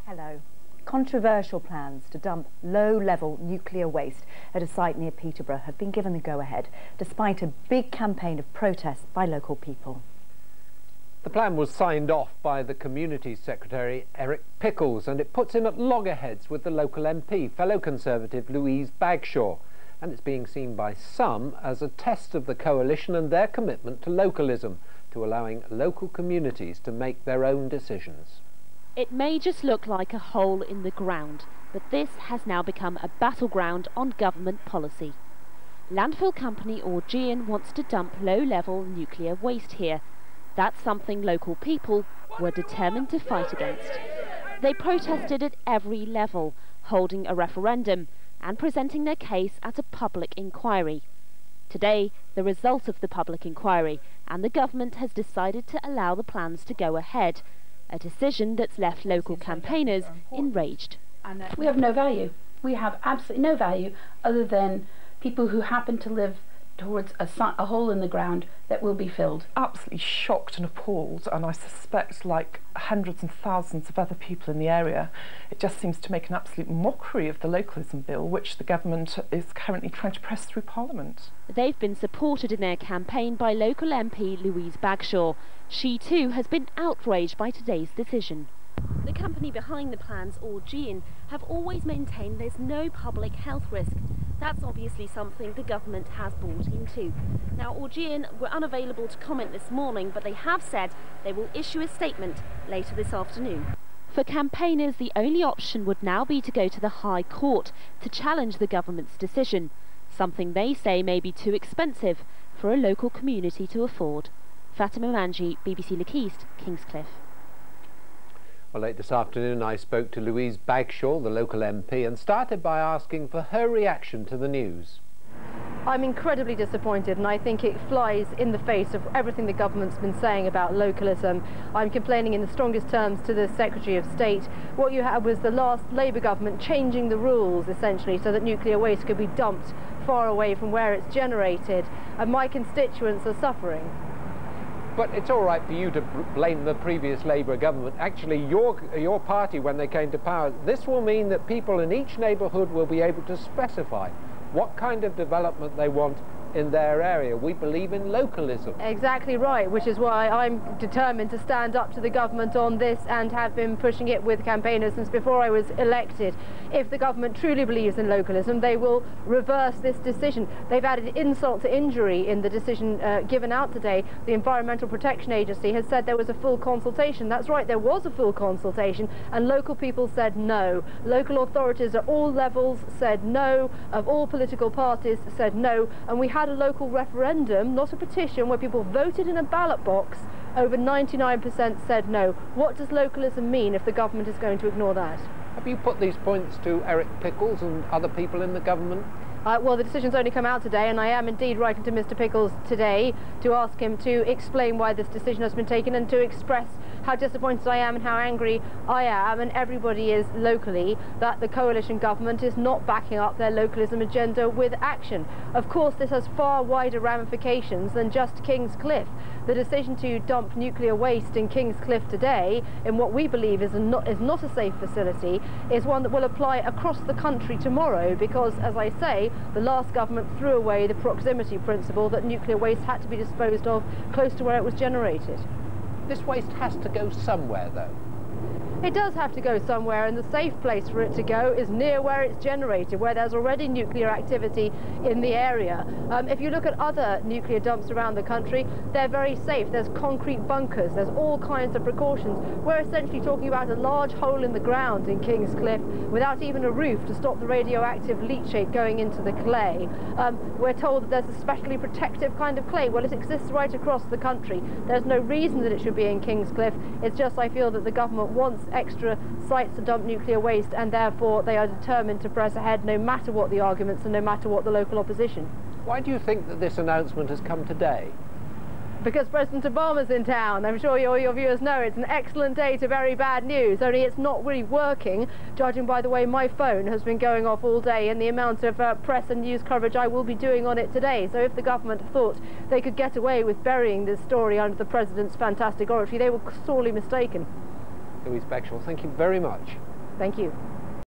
Hello. Controversial plans to dump low-level nuclear waste at a site near Peterbrough have been given the go-ahead, despite a big campaign of protest by local people. The plan was signed off by the Community Secretary, Eric Pickles, and it puts him at loggerheads with the local MP, fellow Conservative Louise Bagshawe. And it's being seen by some as a test of the coalition and their commitment to localism, to allowing local communities to make their own decisions. It may just look like a hole in the ground, but this has now become a battleground on government policy. Landfill company Augean wants to dump low-level nuclear waste here. That's something local people were determined to fight against. They protested at every level, holding a referendum and presenting their case at a public inquiry. Today, the result of the public inquiry, and the government has decided to allow the plans to go ahead, a decision that's left local campaigners enraged. We have no value. We have absolutely no value other than people who happen to live towards a hole in the ground that will be filled. Absolutely shocked and appalled, and I suspect, like hundreds and thousands of other people in the area, it just seems to make an absolute mockery of the localism bill which the government is currently trying to press through Parliament. They've been supported in their campaign by local MP Louise Bagshawe. She too has been outraged by today's decision. The company behind the plans, Augean, have always maintained there's no public health risk. That's obviously something the government has bought into. Now, Augean were unavailable to comment this morning, but they have said they will issue a statement later this afternoon. For campaigners, the only option would now be to go to the High Court to challenge the government's decision, something they say may be too expensive for a local community to afford. Fatima Manji, BBC Look East, Kings Cliffe. Well, late this afternoon I spoke to Louise Bagshawe, the local MP, and started by asking for her reaction to the news. I'm incredibly disappointed, and I think it flies in the face of everything the government's been saying about localism. I'm complaining in the strongest terms to the Secretary of State. What you had was the last Labour government changing the rules, essentially, so that nuclear waste could be dumped far away from where it's generated, and my constituents are suffering. But it's all right for you to blame the previous Labour government. Actually, your party, when they came to power, this will mean that people in each neighbourhood will be able to specify what kind of development they want in their area. We believe in localism. Exactly right, which is why I'm determined to stand up to the government on this and have been pushing it with campaigners since before I was elected. If the government truly believes in localism, they will reverse this decision. They've added insult to injury in the decision given out today. The Environmental Protection Agency has said there was a full consultation. That's right, there was a full consultation, and local people said no. Local authorities at all levels said no, of all political parties said no, and we had a local referendum, not a petition, where people voted in a ballot box. Over 99% said no. What does localism mean if the government is going to ignore that? Have you put these points to Eric Pickles and other people in the government? Well, the decision's only come out today, and I am indeed writing to Mr. Pickles today to ask him to explain why this decision has been taken and to express how disappointed I am and how angry I am, and everybody is locally, that the coalition government is not backing up their localism agenda with action. Of course, this has far wider ramifications than just Kings Cliffe. The decision to dump nuclear waste in Kings Cliffe today, in what we believe is not a safe facility, is one that will apply across the country tomorrow, because, as I say, the last government threw away the proximity principle that nuclear waste had to be disposed of close to where it was generated. This waste has to go somewhere, though. It does have to go somewhere, and the safe place for it to go is near where it's generated, where there's already nuclear activity in the area. If you look at other nuclear dumps around the country, they're very safe. There's concrete bunkers, there's all kinds of precautions. We're essentially talking about a large hole in the ground in Kings Cliffe without even a roof to stop the radioactive leachate going into the clay. We're told that there's a specially protective kind of clay. Well, it exists right across the country. There's no reason that it should be in Kings Cliffe. It's just I feel that the government wants extra sites to dump nuclear waste, and therefore they are determined to press ahead no matter what the arguments and no matter what the local opposition. Why do you think that this announcement has come today? Because President Obama's in town. I'm sure your viewers know it's an excellent day to very bad news, only it's not really working, judging by the way my phone has been going off all day and the amount of press and news coverage I will be doing on it today. So if the government thought they could get away with burying this story under the President's fantastic oratory, they were sorely mistaken. Louise Bagshawe, thank you very much. Thank you.